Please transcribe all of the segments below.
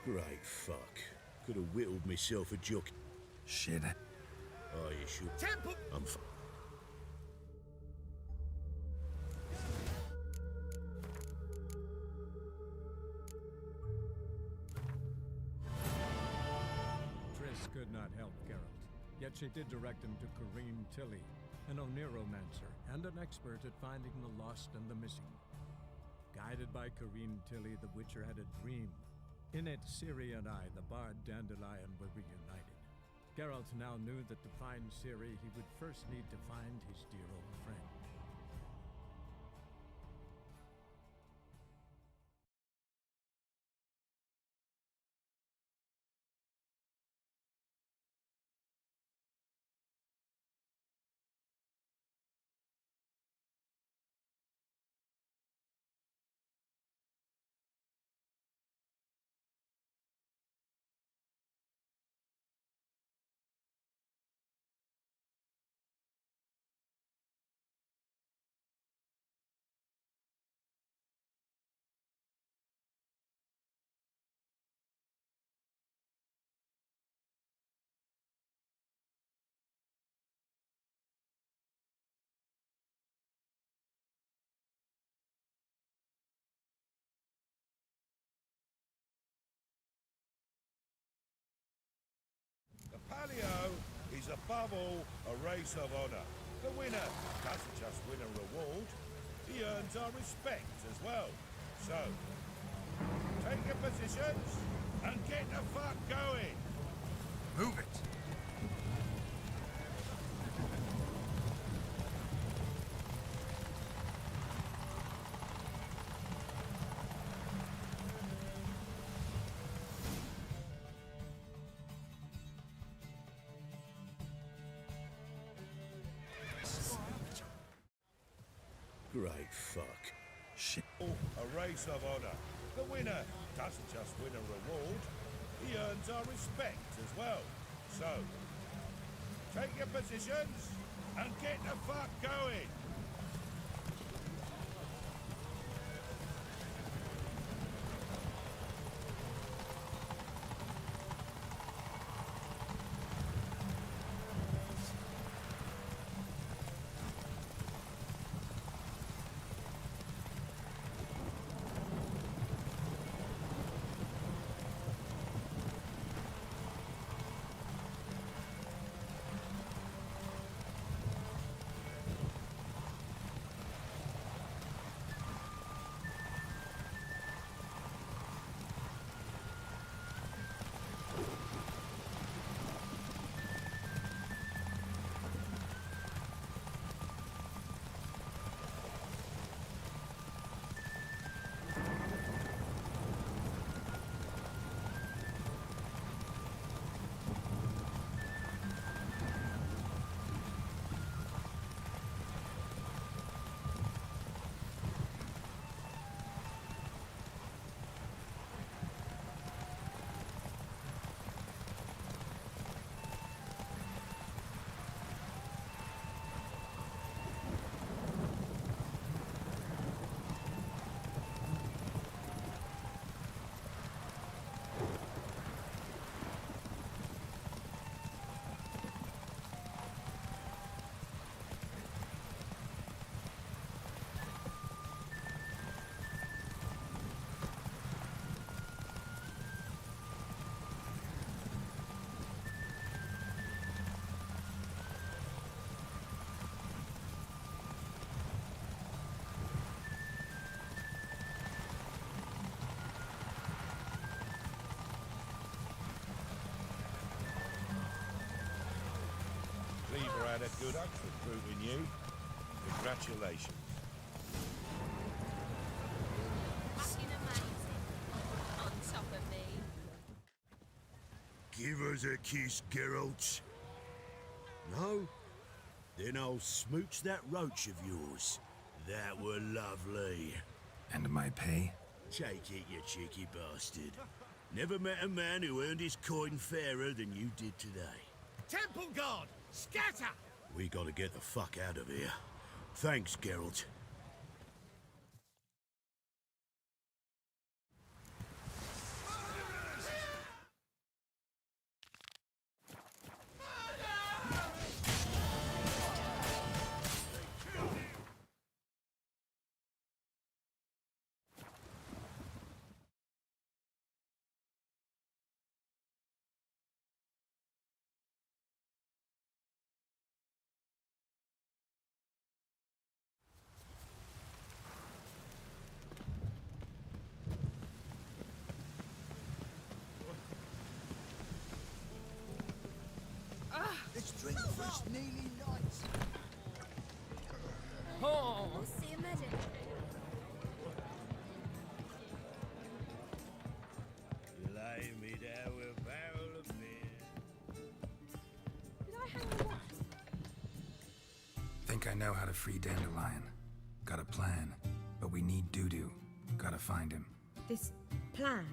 Great fuck. Could have whittled myself a joke. Shit. Oh, you should. Temple! I'm Triss could not help Geralt, yet she did direct him to Corrine Tilly, an Oniromancer and an expert at finding the lost and the missing. Guided by Corrine Tilly, the Witcher had a dream. In it, Ciri and I, the bard Dandelion, were reunited. Geralt now knew that to find Ciri, he would first need to find his dear old friend. The Palio is above all a race of honor. The winner doesn't just win a reward, he earns our respect as well. So, take your positions and get the fuck going! Move it! great fuck. Shit. A race of honor. The winner doesn't just win a reward, he earns our respect as well. So, take your positions and get the fuck going! Cleaver had a good up for proving you. Congratulations. Fucking amazing. On top of me. Give us a kiss, Geralt. No? Then I'll smooch that roach of yours. That were lovely. And my pay? Take it, you cheeky bastard. Never met a man who earned his coin fairer than you did today. Temple Guard! Scatter! We gotta get the fuck out of here. Thanks, Geralt. First nearly nights. We'll see a medic. Lay me down with a barrel of beer. Did I hang the watch? Think I know how to free Dandelion. Got a plan, but we need Dudu. Gotta find him. This plan?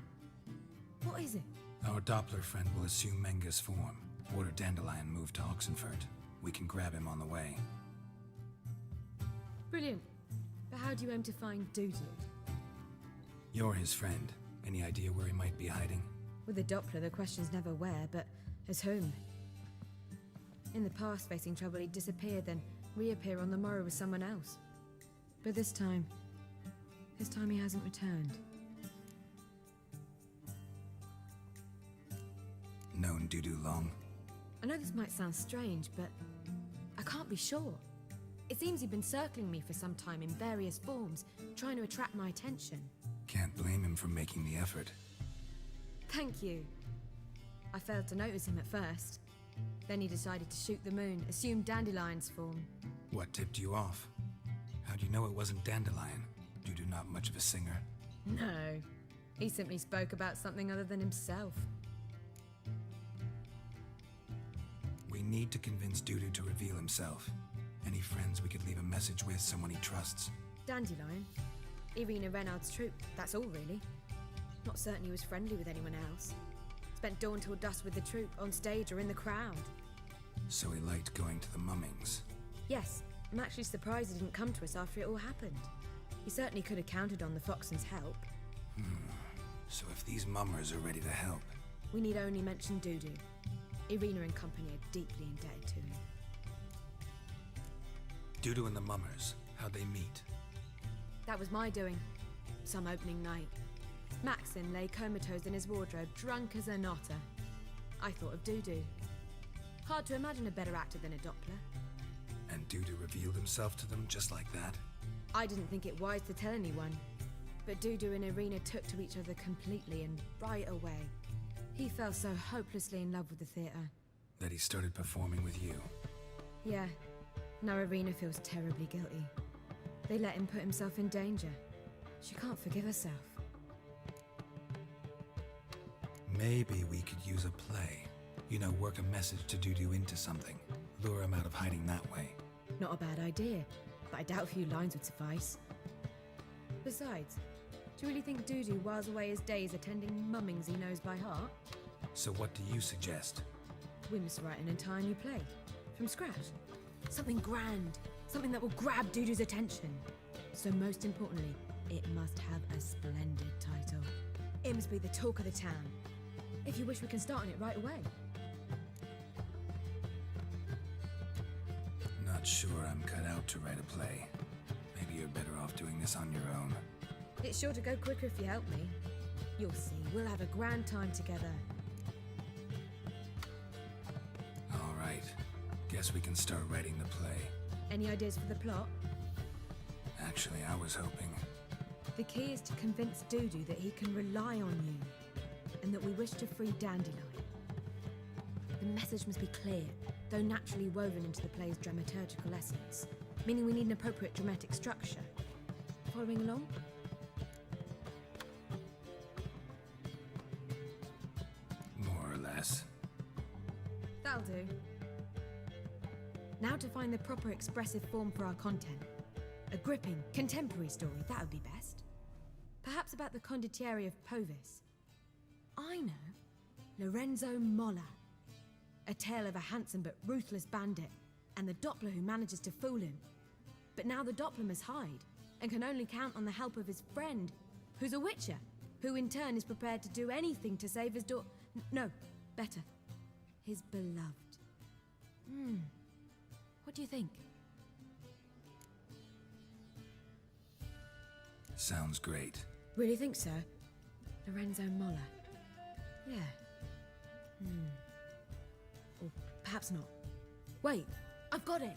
What is it? Our Doppler friend will assume Menga's form. Order Dandelion move to Oxenfurt. We can grab him on the way. Brilliant. But how do you aim to find Dudu? You're his friend. Any idea where he might be hiding? With the Doppler, the question's never where, but as whom. In the past, facing trouble, he'd disappear, then reappear on the morrow with someone else. But this time he hasn't returned. Known Dudu long? I know this might sound strange, but I can't be sure. It seems he'd been circling me for some time in various forms, trying to attract my attention. Can't blame him for making the effort. Thank you. I failed to notice him at first. Then he decided to shoot the moon, assume Dandelion's form. What tipped you off? How'd you know it wasn't Dandelion? Dudu not much of a singer. No, he simply spoke about something other than himself. We need to convince Dudu to reveal himself. Any friends we could leave a message with, someone he trusts? Dandelion? Irina Renard's troupe, that's all really. Not certain he was friendly with anyone else. Spent dawn till dusk with the troupe, on stage or in the crowd. So he liked going to the mummings. Yes, I'm actually surprised he didn't come to us after it all happened. He certainly could have counted on the Foxen's help. So if these mummers are ready to help, We need only mention Dudu. Irina and company are deeply indebted to him. Dudu and the mummers, how'd they meet? That was my doing. Some opening night. Maxim lay comatose in his wardrobe, drunk as an otter. I thought of Dudu. Hard to imagine a better actor than a Doppler. And Dudu revealed himself to them just like that? I didn't think it wise to tell anyone. But Dudu and Irina took to each other completely and right away. He fell so hopelessly in love with the theatre. That he started performing with you? Yeah. Now Irina feels terribly guilty. They let him put himself in danger. She can't forgive herself. Maybe we could use a play. You know, work a message to Dudu into something. Lure him out of hiding that way. Not a bad idea, but I doubt a few lines would suffice. Besides, do you really think Dudu whiles away his days attending mummings he knows by heart? So what do you suggest? We must write an entire new play. From scratch. Something grand. Something that will grab Dudu's attention. So most importantly, it must have a splendid title. It must be the talk of the town. If you wish, we can start on it right away. Not sure I'm cut out to write a play. Maybe you're better off doing this on your own. It's sure to go quicker if you help me. You'll see, we'll have a grand time together. All right. Guess we can start writing the play. Any ideas for the plot? Actually, I was hoping... The key is to convince Dudu that he can rely on you, and that we wish to free Dandelion. The message must be clear, though naturally woven into the play's dramaturgical essence, meaning we need an appropriate dramatic structure. Following along? more or less. That'll do. Now to find the proper expressive form for our content. A gripping, contemporary story, that would be best. Perhaps about the condottieri of Povis. I know. Lorenzo Molla. A tale of a handsome but ruthless bandit, and the Doppler who manages to fool him. But now the Doppler must hide, and can only count on the help of his friend, who's a witcher, who in turn is prepared to do anything to save his no, better. His beloved. What do you think? Sounds great. Really think so? Lorenzo Molla. Yeah. Or perhaps not. Wait, I've got it!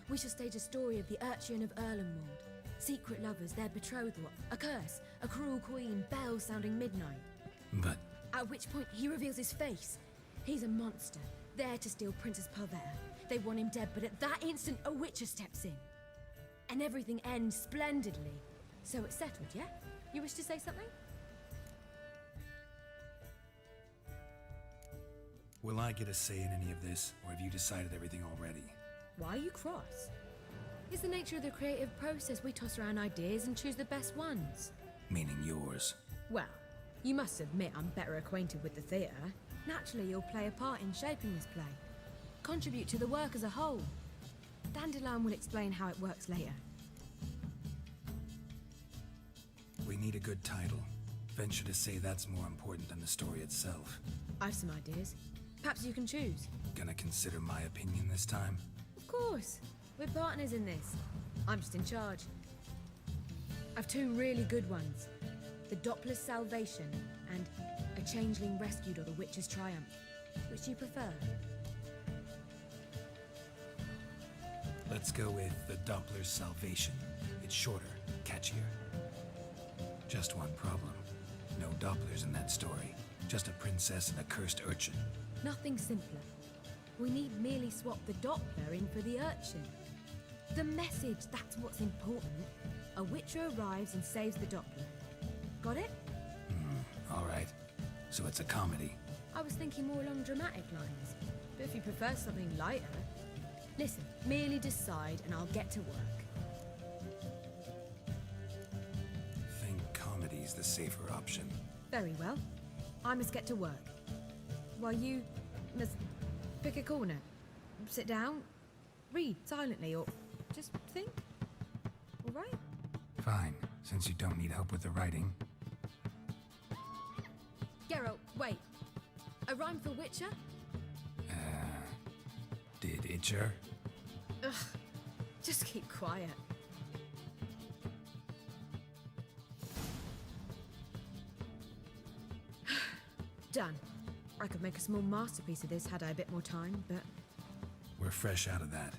We shall stage a story of the Urcheon of Erlenwald. Secret lovers, their betrothal, a curse, a cruel queen, bells sounding midnight. But At which point he reveals his face. He's a monster, there to steal Princess Parvera. They want him dead, but at that instant, a Witcher steps in. And everything ends splendidly. So it's settled, yeah? You wish to say something? Will I get a say in any of this, or have you decided everything already? Why are you cross? It's the nature of the creative process. We toss around ideas and choose the best ones. Meaning yours. Well, you must admit I'm better acquainted with the theatre. Naturally, you'll play a part in shaping this play. Contribute to the work as a whole. Dandelion will explain how it works later. We need a good title. Venture to say that's more important than the story itself. I've some ideas. Perhaps you can choose. Gonna consider my opinion this time? Of course. We're partners in this. I'm just in charge. I've two really good ones. The Doppler's Salvation and A Changeling Rescued or The Witcher's Triumph. Which do you prefer? Let's go with the Doppler's Salvation. It's shorter, catchier. Just one problem. No Dopplers in that story. Just a princess and a cursed urchin. Nothing simpler. We need merely swap the Doppler in for the urchin. The message, that's what's important. A Witcher arrives and saves the Doppler. Got it? All right. So it's a comedy. I was thinking more along dramatic lines. But if you prefer something lighter... Listen, merely decide and I'll get to work. Think comedy's the safer option. Very well. I must get to work. While you must pick a corner. Sit down, read silently, or just think. All right? Fine, since you don't need help with the writing. Geralt, wait. A rhyme for Witcher? Did Itcher? Ugh. Just keep quiet. Done. I could make a small masterpiece of this had I a bit more time, but... We're fresh out of that.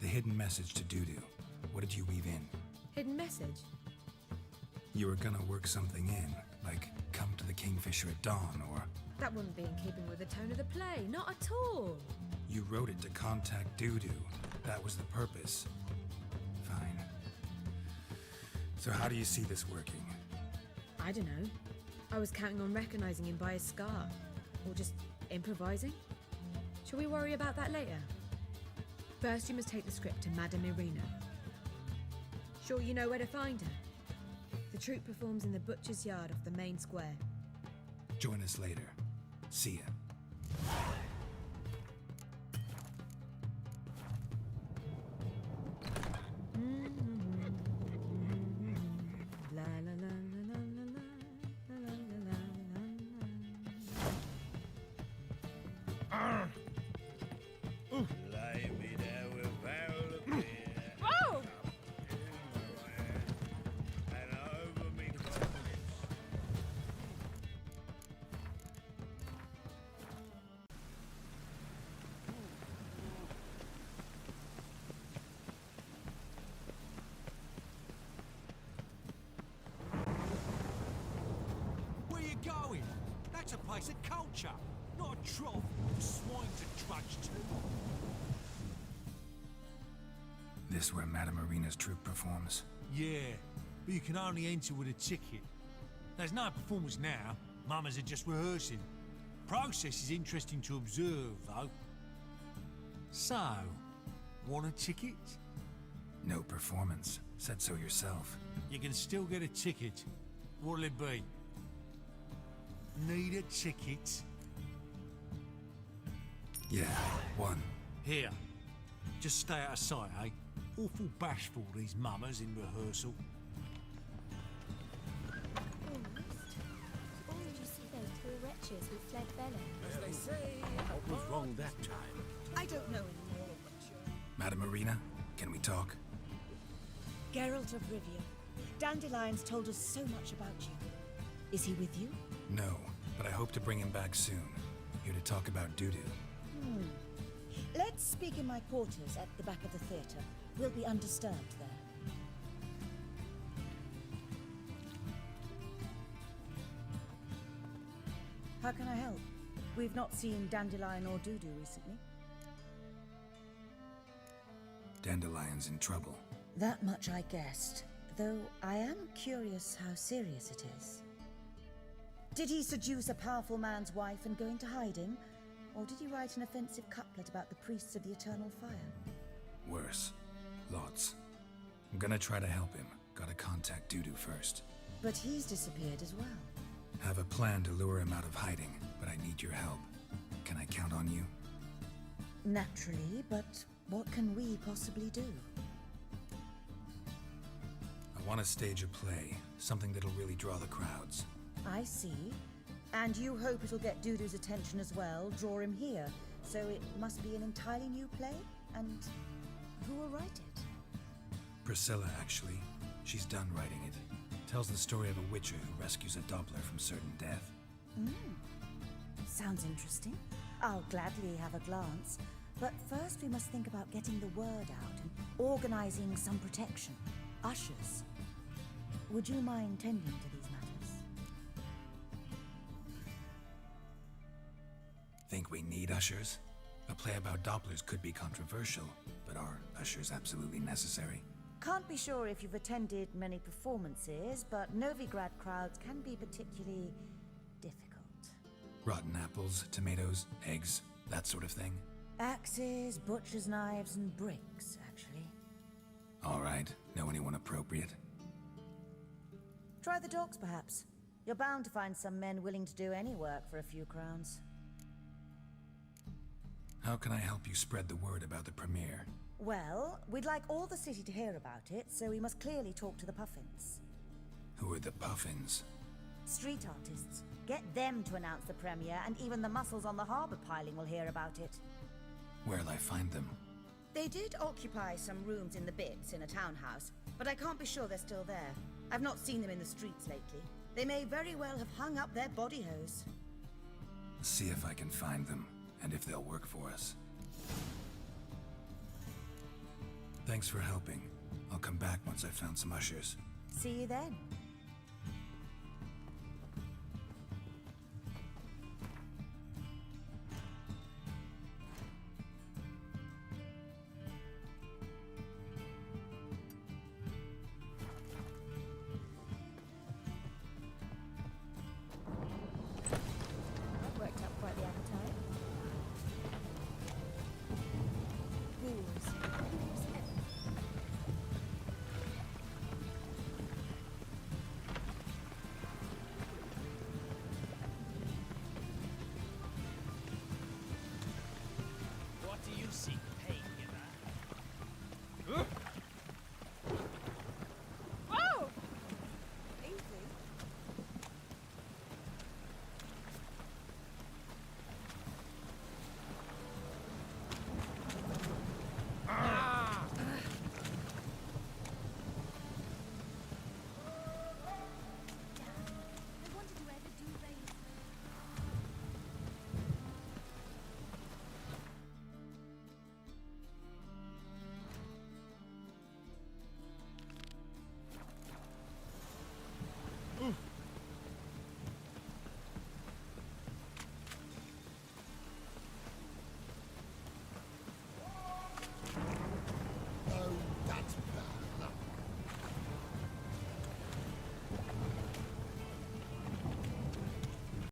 The hidden message to Dudu. What did you weave in? Hidden message? You were gonna work something in, like come to the Kingfisher at dawn, or... That wouldn't be in keeping with the tone of the play, not at all. You wrote it to contact Dudu. That was the purpose. Fine. So how do you see this working? I don't know. I was counting on recognizing him by his scar. Or just improvising. Shall we worry about that later? First, you must take the script to Madame Irina. Sure you know where to find her? The troupe performs in the butcher's yard off the main square. Join us later. See ya. La la la la la la la la la la la. Lay me down with a barrel of beer. Oh! And over me promise. Where you going? That's a place of culture, not a trough for swine to trudge to. This where Madame Irina's troupe performs? Yeah, but you can only enter with a ticket. There's no performance now. Mamas are just rehearsing. Process is interesting to observe, though. So, want a ticket? No performance. Said so yourself. You can still get a ticket. What'll it be? Need a ticket? Yeah, one. Here. Just stay out of sight, eh? Awful bashful, these mamas in rehearsal. Or did you see those three wretches who fled Velen? What was wrong that time? I don't know anymore. Madame Irina, can we talk? Geralt of Rivia. Dandelion's told us so much about you. Is he with you? No, but I hope to bring him back soon. Here to talk about Dudu. Let's speak in my quarters at the back of the theatre. We'll be undisturbed there. How can I help? We've not seen Dandelion or Dudu recently. Dandelion's in trouble. That much I guessed, though I am curious how serious it is. Did he seduce a powerful man's wife and go into hiding? Or did he write an offensive couplet about the priests of the eternal fire? Worse. Lots. I'm gonna try to help him. Gotta contact Dudu first. But he's disappeared as well. Have a plan to lure him out of hiding, but I need your help. Can I count on you? Naturally, but what can we possibly do? I want to stage a play, something that'll really draw the crowds. I see. And you hope it'll get Dudu's attention as well, draw him here. So it must be an entirely new play? And who will write it? Priscilla, actually. She's done writing it. Tells the story of a witcher who rescues a Doppler from certain death. Sounds interesting. I'll gladly have a glance. But first we must think about getting the word out and organizing some protection. Ushers. Would you mind tending to these matters? Think we need ushers? A play about Dopplers could be controversial, but are ushers absolutely necessary? Can't be sure if you've attended many performances, but Novigrad crowds can be particularly difficult. Rotten apples, tomatoes, eggs, that sort of thing? Axes, butcher's knives, and bricks, actually. All right. Know anyone appropriate? Try the dogs, perhaps. You're bound to find some men willing to do any work for a few crowns. How can I help you spread the word about the premiere? Well, we'd like all the city to hear about it, so we must clearly talk to the Puffins. Who are the Puffins? Street artists. Get them to announce the premiere, and even the muscles on the harbor piling will hear about it. Where'll I find them? They did occupy some rooms in the Bits in a townhouse, but I can't be sure they're still there. I've not seen them in the streets lately. They may very well have hung up their body hose. See if I can find them, and if they'll work for us. Thanks for helping. I'll come back once I've found some ushers. See you then. That worked up quite the appetite. Ghouls. What do you seek?